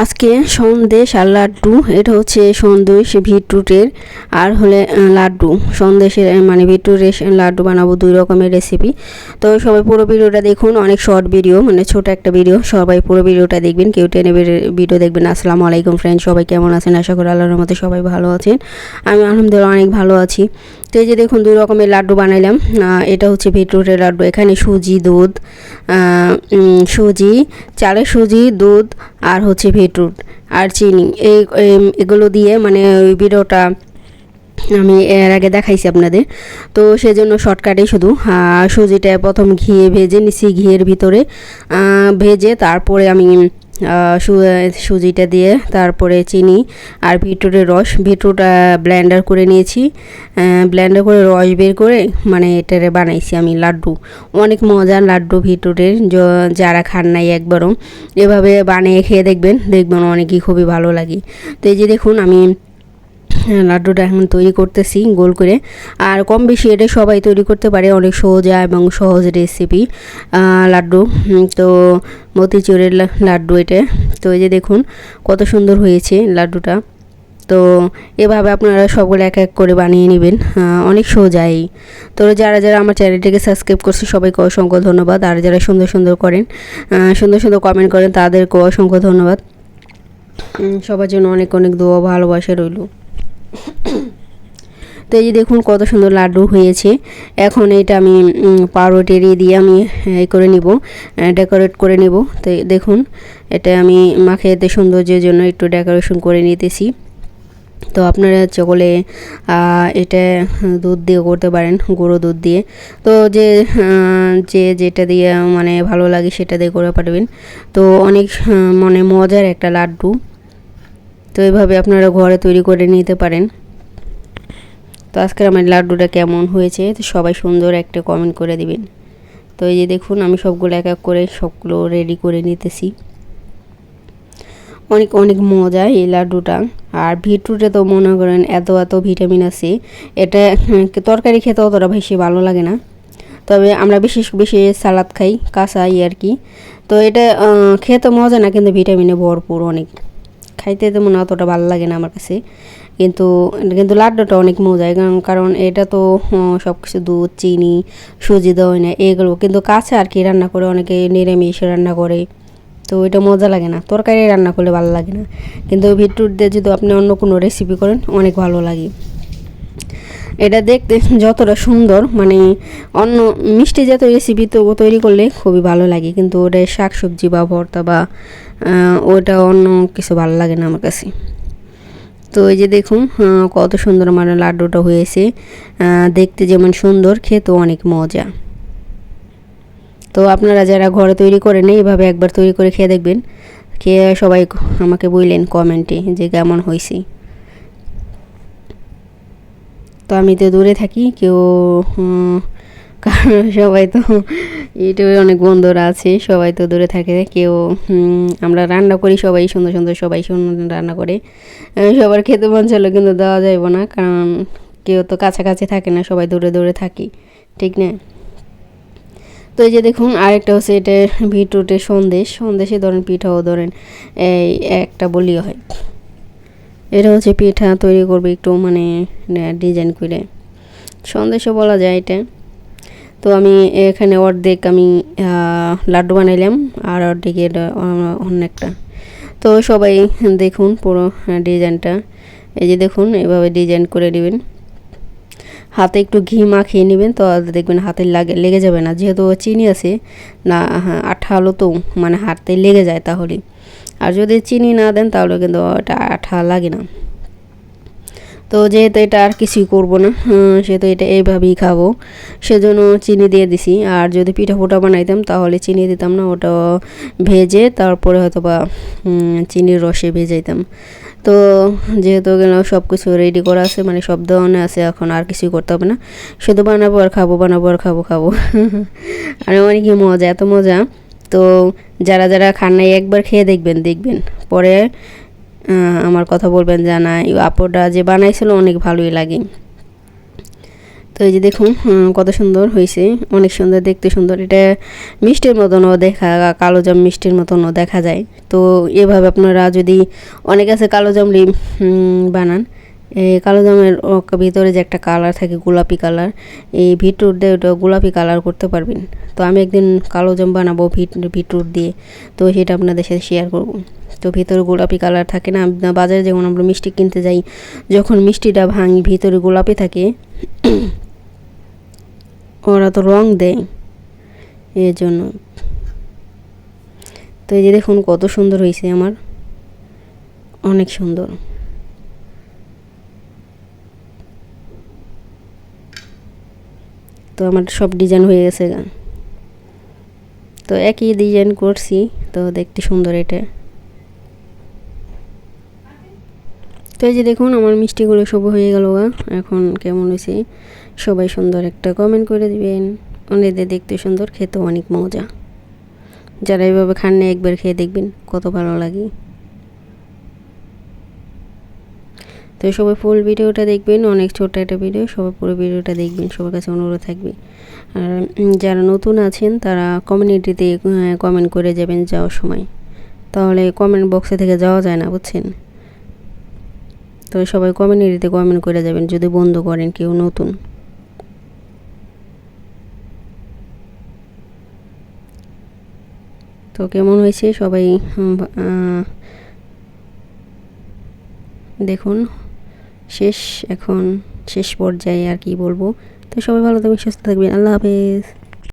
আজকে সন্দেশ আর লাড্ডু। এটা হচ্ছে সন্দেশ বিটরুটের আর হলে লাড্ডু সন্দেশের মানে বিটরুটের লাড্ডু বানাবো, 2 রকমের রেসিপি। তো সবাই পুরো ভিডিওটা দেখুন, অনেক শর্ট ভিডিও, মানে ছোট একটা ভিডিও, সবাই পুরো ভিডিওটা দেখবেন, কেউ টেনে ভিডিও দেখবেন। আসসালামু আলাইকুম ফ্রেন্ড, সবাই কেমন আছেন? আশা করি আল্লাহর রহমতে সবাই ভালো আছেন। আমি আলহামদুলিল্লাহ অনেক ভালো আছি। তো এই যে দেখুন 2 রকমের লাড্ডু বানাইলাম। এটা হচ্ছে বিটরুটের লাড্ডু। এখানে সুজি, দুধ, সুজি, চালের সুজি, দুধ আর হচ্ছে বিটরুট আর চিনি, এগুলো দিয়ে মানে ওই ভিডিওটা আমি এর আগে দেখাইছি আপনাদের। তো সেজন্য শর্টকাটে শুধু সুজিটা প্রথম ঘিয়ে ভেজে নিছি, ঘিয়ের ভিতরে ভেজে তারপরে আমি সুজিটা দিয়ে তারপরে চিনি আর বিটরুটের রস, বিটরুট ব্লেন্ডার করে নিয়েছি, ব্লেন্ডার করে রস বের করে মানে এটারে বানাইছি আমি লাড্ডু। অনেক মজার লাড্ডু বিটরুটের, যারা খান নাই একবারও এভাবে বানিয়ে খেয়ে দেখবেন, অনেকই খুবই ভালো লাগে। তো এই যে দেখুন আমি লাড্ডুটা এখন তৈরি করতেছি গোল করে। আর কম বেশি এটা সবাই তৈরি করতে পারে, অনেক সোজা এবং সহজ রেসিপি লাড্ডু। তো মতিচুরের লাড্ডু এটা। তো এই যে দেখুন কত সুন্দর হয়েছে লাড্ডুটা। তো এভাবে আপনারা সবগুলো এক এক করে বানিয়ে নেবেন, অনেক সোজাই। তো যারা যারা আমার চ্যানেলটিকে সাবস্ক্রাইব করছে সবাইকে অসংখ্য ধন্যবাদ। আর যারা সুন্দর সুন্দর করেন, সুন্দর সুন্দর কমেন্ট করেন, তাদেরকেও অসংখ্য ধন্যবাদ। সবার জন্য অনেক অনেক দোয়া ভালোবাসা রইল। তো এই যে দেখুন কত সুন্দর লাড্ডু হয়েছে। এখন এটা আমি পাউরুটি দিয়ে আমি এই করে নিব, ডেকোরেট করে নিব। তো দেখুন এটা আমি মাখিয়ে সৌন্দর্যের জন্য একটু ডেকোরেশন করে নিতেছি। তো আপনারা চকলে এটা দুধ দিয়ে করতে পারেন, গুঁড়ো দুধ দিয়ে। তো যেটা দিয়ে মানে ভালো লাগে সেটা দিয়ে করে পারবেন। তো অনেক মানে মজার একটা লাড্ডু। তো এইভাবে আপনারা ঘরে তৈরি করে নিতে পারেন। তো আজকের আমার লাড্ডুটা কেমন হয়েছে তো সবাই সুন্দর একটা কমেন্ট করে দিবেন। তো এই যে দেখুন আমি সবগুলো এক এক করে সবগুলো রেডি করে নিতেছি। অনেক অনেক মজা এই লাড্ডুটা। আর বিটরুটে তো মনে করেন এত এত ভিটামিন আছে, এটা তরকারি খেতে অতটা বেশি ভালো লাগে না, তবে আমরা বেশি সালাদ খাই কাঁচা আর কি। তো এটা খেতে মজা না, কিন্তু ভিটামিনে ভরপুর অনেক। খাইতে তেমন অতটা ভালো লাগে না আমার কাছে, কিন্তু লাড্ডুটা অনেক মজা, কারণ এটা তো সব কিছু দুধ, চিনি, সুজি দেওয়া না, এগুলো কিন্তু কাঁচা আর কি রান্না করে, অনেকে নিরামিষ রান্না করে। তো এটা মজা লাগে না, তরকারি রান্না করলে ভালো লাগে না, কিন্তু বিটরুট দিয়ে যদি আপনি অন্য কোনো রেসিপি করেন অনেক ভালো লাগে। এটা দেখতে যতটা সুন্দর, মানে অন্য মিষ্টি জাতীয় রেসিপি তো তৈরি করলে খুবই ভালো লাগে, কিন্তু ওটা শাকসবজি বা ভর্তা বা ওটা অন্য কিছু ভালো লাগে না আমার কাছে। তো এই যে দেখুন কত সুন্দর আমার লাড্ডুটা হয়েছে, দেখতে যেমন সুন্দর, খেতেও অনেক মজা। তো আপনারা যারা ঘরে তৈরি করেন এইভাবে একবার তৈরি করে খেয়ে দেখবেন, খেয়ে সবাই আমাকে বললেন কমেন্টে যে কেমন হয়েছে। তো আমি তো দূরে থাকি, কেউ কারণ সবাই তো ইউটিউবে অনেক বন্ধুরা আছে, সবাই তো দূরে থাকে, কেউ আমরা রান্না করি সবাই সুন্দর সুন্দর, সবাই সুন্দর রান্না করে। সবার খেতে মন ছিল কিন্তু দেওয়া যাইব না, কারণ কেউ তো কাছাকাছি থাকে না, সবাই দূরে দূরে থাকি, ঠিক না? তো এই যে দেখুন আরেকটা হচ্ছে এটা বিটরুটের সন্দেশে ধরেন পিঠাও ধরেন এই একটা বলিও হয়। এটা হচ্ছে পিঠা তৈরি করবে একটু মানে ডিজাইন করে, সন্দেশও বলা যায় এটা। তো আমি এখানে অর্ধেক আমি লাড্ডু বানাইলাম আর অর্ধেক এটা অনেকটা। তো সবাই দেখুন পুরো ডিজাইনটা, এই যে দেখুন এভাবে ডিজাইন করে নেবেন, হাতে একটু ঘি মাখিয়ে নেবেন, তো দেখবেন হাতে লেগে যাবে না, যেহেতু চিনি আছে না, আঠা তো মানে হাতে লেগে যায় তাহলে। আর যদি চিনি না দেন তাহলে কিন্তু এটা আঠা লাগে না। তো যেহেতু এটা আর কিছুই করবো না, সেহেতু এটা এইভাবেই খাবো, সেজন্য চিনি দিয়ে দিছি। আর যদি পিঠা ফোটা বানাইতাম তাহলে চিনি দিতাম না, ওটা ভেজে তারপরে হয়তো বা চিনির রসে ভেজাইতাম। তো যেহেতু সব কিছু রেডি করা আছে, মানে সব ধরনের আছে, এখন আর কিছুই করতে হবে না, শুধু বানাবো আর খাবো, বানাবো আর খাবো আর অনেকই মজা, এত মজা। তো যারা যারা খান নাই একবার খেয়ে দেখবেন, পরে আমার কথা বলবেন, জানা আপুটা যে বানাইছিল অনেক ভালোই লাগে। তো এই যে দেখুন কত সুন্দর হয়েছে, অনেক সুন্দর, দেখতে সুন্দর। এটা মিষ্টির মতনও দেখা, কালোজাম মিষ্টির মতনও দেখা যায়। তো এভাবে আপনারা যদি, অনেক আছে কালোজাম বানান, এই কালোজামের ভিতরে যে একটা কালার থাকে গোলাপি কালার, এই বিটরুট দিয়ে ওটা গোলাপি কালার করতে পারবেন। তো আমি একদিন কালোজাম বানাবো বিটরুট দিয়ে, তো সেটা আপনাদের সাথে শেয়ার করব। তো ভিতরে গোলাপি কালার থাকে না, বাজারে যেমন আমরা মিষ্টি কিনতে যাই, যখন মিষ্টিটা ভাঙি ভিতরে গোলাপি থাকে, ওরা তো রং দেয় এর জন্য। তো এই যে দেখুন কত সুন্দর হয়েছে আমার, অনেক সুন্দর। তো আমার সব ডিজাইন হয়ে গেছে, তো একই ডিজাইন করছি, তো দেখতে সুন্দর এটা। তো এই যে দেখুন আমার মিষ্টিগুলো সব হয়ে গেল। এখন কেমন হয়েছে সবাই সুন্দর একটা কমেন্ট করে দিবেন। অনেকদের দেখতে সুন্দর, খেতে অনেক মজা। যারা এইভাবে খান না একবার খেয়ে দেখবেন কত ভালো লাগে। তো সবাই ফুল ভিডিওটা দেখবেন, অনেক ছোট একটা ভিডিও, সবাই পুরো ভিডিওটা দেখবেন, সবার কাছে অনুরোধ থাকবে। আর যারা নতুন আছেন তারা কমিউনিটিতে কমেন্ট করে যাবেন যাওয়ার সময়, তাহলে কমেন্ট বক্সে থেকে যাওয়া যায় না, বুঝছেন। তো সবাই কমিউনিটিতে কমেন্ট করে যাবেন যদি বন্ধ করেন কেউ নতুন। তো কেমন হয়েছে সবাই দেখুন, এখন শেষ পর্যায়ে আর কি বলবো। তো সবাই ভালো থাকবেন, সুস্থ থাকবেন, আল্লাহ হাফেজ।